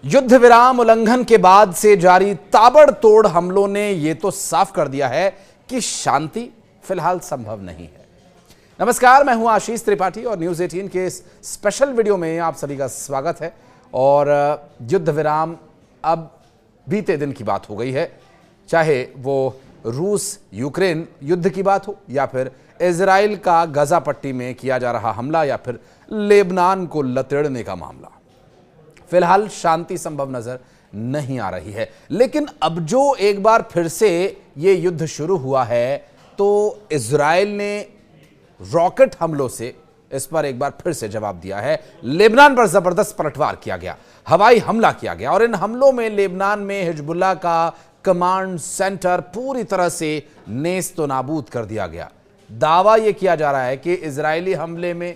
युद्ध विराम उल्लंघन के बाद से जारी ताबड़तोड़ हमलों ने यह तो साफ कर दिया है कि शांति फिलहाल संभव नहीं है। नमस्कार, मैं हूं आशीष त्रिपाठी और न्यूज 18 के इस स्पेशल वीडियो में आप सभी का स्वागत है। और युद्ध विराम अब बीते दिन की बात हो गई है, चाहे वो रूस यूक्रेन युद्ध की बात हो या फिर इजराइल का गजा पट्टी में किया जा रहा हमला या फिर लेबनान को लतेड़ने का मामला। फिलहाल शांति संभव नजर नहीं आ रही है, लेकिन अब जो एक बार फिर से ये युद्ध शुरू हुआ है तो इजराइल ने रॉकेट हमलों से इस पर एक बार फिर से जवाब दिया है। लेबनान पर जबरदस्त पलटवार किया गया, हवाई हमला किया गया और इन हमलों में लेबनान में हिजबुल्लाह का कमांड सेंटर पूरी तरह से नेस्तो नाबूद कर दिया गया। दावा यह किया जा रहा है कि इजरायली हमले में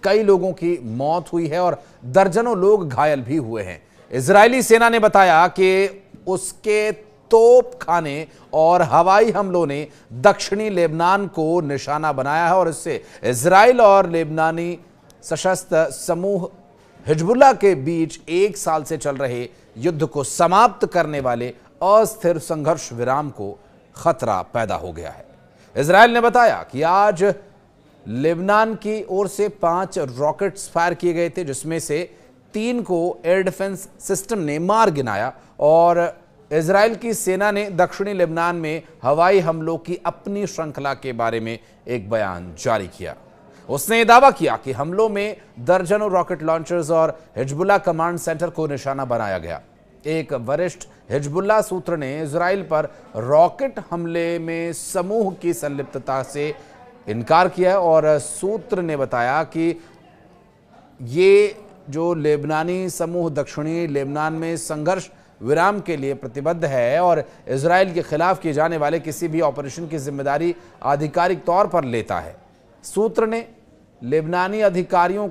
कई लोगों की मौत हुई है और दर्जनों लोग घायल भी हुए हैं। इजरायली सेना ने बताया कि उसके तोप खाने और हवाई हमलों ने दक्षिणी लेबनान को निशाना बनाया है और इससे इजराइल और लेबनानी सशस्त्र समूह हिजबुल्लाह के बीच एक साल से चल रहे युद्ध को समाप्त करने वाले अस्थिर संघर्ष विराम को खतरा पैदा हो गया है। इजराइल ने बताया कि आज लेबनान की ओर से 5 रॉकेट्स फायर किए गए थे, जिसमें से 3 को एयर डिफेंस सिस्टम ने मार गिराया और इजराइल की सेना ने दक्षिणी लेबनान में हवाई हमलों की अपनी श्रृंखला के बारे में एक बयान जारी किया। उसने दावा किया कि हमलों में दर्जनों रॉकेट लॉन्चर्स और हिजबुल्लाह कमांड सेंटर को निशाना बनाया गया। एक वरिष्ठ हिजबुल्लाह सूत्र ने इजराइल पर रॉकेट हमले में समूह की संलिप्तता से इनकार किया है और सूत्र ने बताया कि ये जो लेबनानी समूह दक्षिणी लेबनान में संघर्ष विराम के लिए प्रतिबद्ध है और इजराइल के खिलाफ किए जाने वाले किसी भी ऑपरेशन की जिम्मेदारी आधिकारिक तौर पर लेता है। सूत्र ने लेबनानी अधिकारियों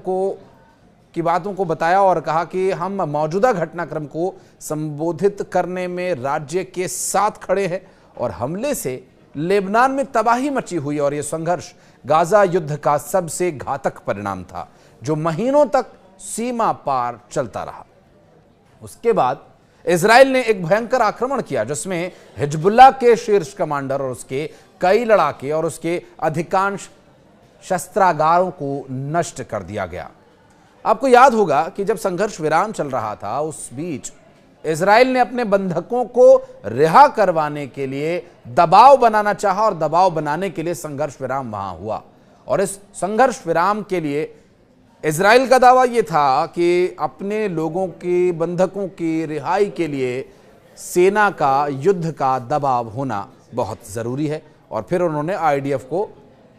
की बातों को बताया और कहा कि हम मौजूदा घटनाक्रम को संबोधित करने में राज्य के साथ खड़े हैं और हमले से लेबनान में तबाही मची हुई और यह संघर्ष गाजा युद्ध का सबसे घातक परिणाम था जो महीनों तक सीमा पार चलता रहा। उसके बाद इजराइल ने एक भयंकर आक्रमण किया जिसमें हिजबुल्लाह के शीर्ष कमांडर और उसके कई लड़ाके और उसके अधिकांश शस्त्रागारों को नष्ट कर दिया गया। आपको याद होगा कि जब संघर्ष विराम चल रहा था उस बीच इजराइल ने अपने बंधकों को रिहा करवाने के लिए दबाव बनाना चाहा और दबाव बनाने के लिए संघर्ष विराम वहां हुआ। और इस संघर्ष विराम के लिए इजराइल का दावा यह था कि अपने लोगों की बंधकों की रिहाई के लिए सेना का युद्ध का दबाव होना बहुत जरूरी है और फिर उन्होंने आईडीएफ को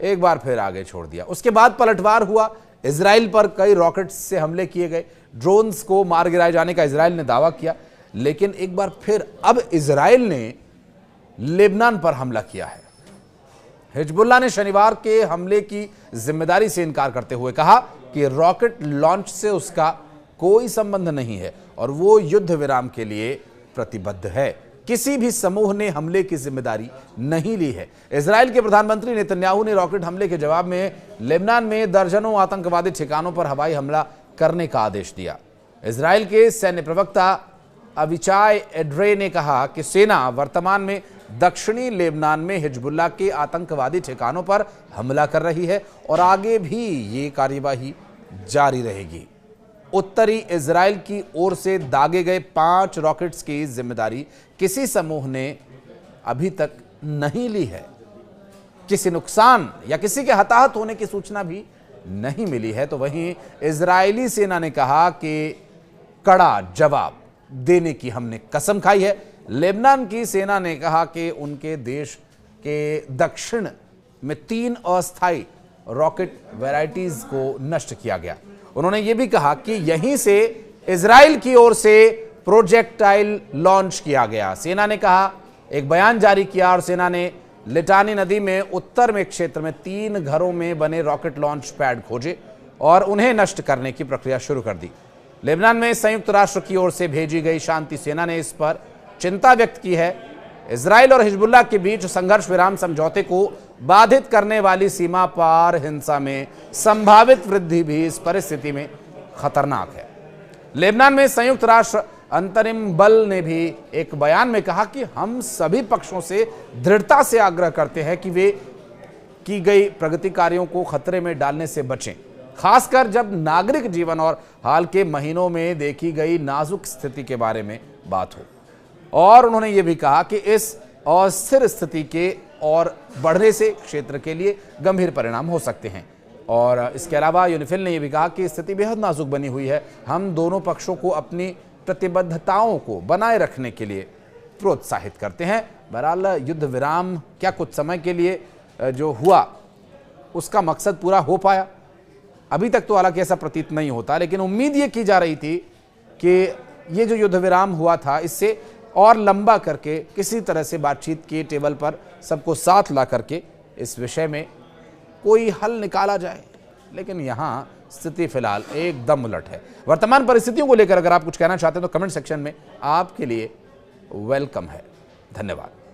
एक बार फिर आगे छोड़ दिया। उसके बाद पलटवार हुआ, इजराइल पर कई रॉकेट्स से हमले किए गए, ड्रोन्स को मार गिराए जाने का इजराइल ने दावा किया, लेकिन एक बार फिर अब इजराइल ने लेबनान पर हमला किया है। हिजबुल्लाह ने शनिवार के हमले की जिम्मेदारी से इनकार करते हुए कहा कि रॉकेट लॉन्च से उसका कोई संबंध नहीं है और वो युद्ध विराम के लिए प्रतिबद्ध है। किसी भी समूह ने हमले की जिम्मेदारी नहीं ली है। इजराइल के प्रधानमंत्री नेतन्याहू ने रॉकेट हमले के जवाब में लेबनान में दर्जनों आतंकवादी ठिकानों पर हवाई हमला करने का आदेश दिया। इजराइल के सैन्य प्रवक्ता अविचाय एड्रे ने कहा कि सेना वर्तमान में दक्षिणी लेबनान में हिजबुल्लाह के आतंकवादी ठिकानों पर हमला कर रही है और आगे भी ये कार्यवाही जारी रहेगी। उत्तरी इजराइल की ओर से दागे गए 5 रॉकेट्स की जिम्मेदारी किसी समूह ने अभी तक नहीं ली है। किसी नुकसान या किसी के हताहत होने की सूचना भी नहीं मिली है। तो वहीं इजरायली सेना ने कहा कि कड़ा जवाब देने की हमने कसम खाई है। लेबनान की सेना ने कहा कि उनके देश के दक्षिण में 3 अस्थायी रॉकेट वैरायटीज को नष्ट किया गया। उन्होंने यह भी कहा कि यहीं से इजराइल की ओर से प्रोजेक्टाइल लॉन्च किया गया। सेना ने कहा, एक बयान जारी किया और सेना ने लिटानी नदी में उत्तर में क्षेत्र में 3 घरों में बने रॉकेट लॉन्च पैड खोजे और उन्हें नष्ट करने की प्रक्रिया शुरू कर दी। लेबनान में संयुक्त राष्ट्र की ओर से भेजी गई शांति सेना ने इस पर चिंता व्यक्त की है। इजराइल और हिजबुल्लाह के बीच संघर्ष विराम समझौते को बाधित करने वाली सीमा पार हिंसा में संभावित वृद्धि भी इस परिस्थिति में खतरनाक है। लेबनान में संयुक्त राष्ट्र अंतरिम बल ने भी एक बयान में कहा कि हम सभी पक्षों से दृढ़ता से आग्रह करते हैं कि वे की गई प्रगति कार्यों को खतरे में डालने से बचें, खासकर जब नागरिक जीवन और हाल के महीनों में देखी गई नाजुक स्थिति के बारे में बात हो। और उन्होंने ये भी कहा कि इस अस्थिर स्थिति के और बढ़ने से क्षेत्र के लिए गंभीर परिणाम हो सकते हैं। और इसके अलावा यूनिफिल ने यह भी कहा कि स्थिति बेहद नाजुक बनी हुई है, हम दोनों पक्षों को अपनी प्रतिबद्धताओं को बनाए रखने के लिए प्रोत्साहित करते हैं। बहरहाल युद्ध विराम क्या कुछ समय के लिए जो हुआ उसका मकसद पूरा हो पाया? अभी तक तो हालांकि ऐसा प्रतीत नहीं होता, लेकिन उम्मीद ये की जा रही थी कि ये जो युद्ध विराम हुआ था इससे और लंबा करके किसी तरह से बातचीत के टेबल पर सबको साथ ला करके इस विषय में कोई हल निकाला जाए, लेकिन यहाँ स्थिति फिलहाल एकदम उलट है। वर्तमान परिस्थितियों को लेकर अगर आप कुछ कहना चाहते हैं तो कमेंट सेक्शन में आपके लिए वेलकम है। धन्यवाद।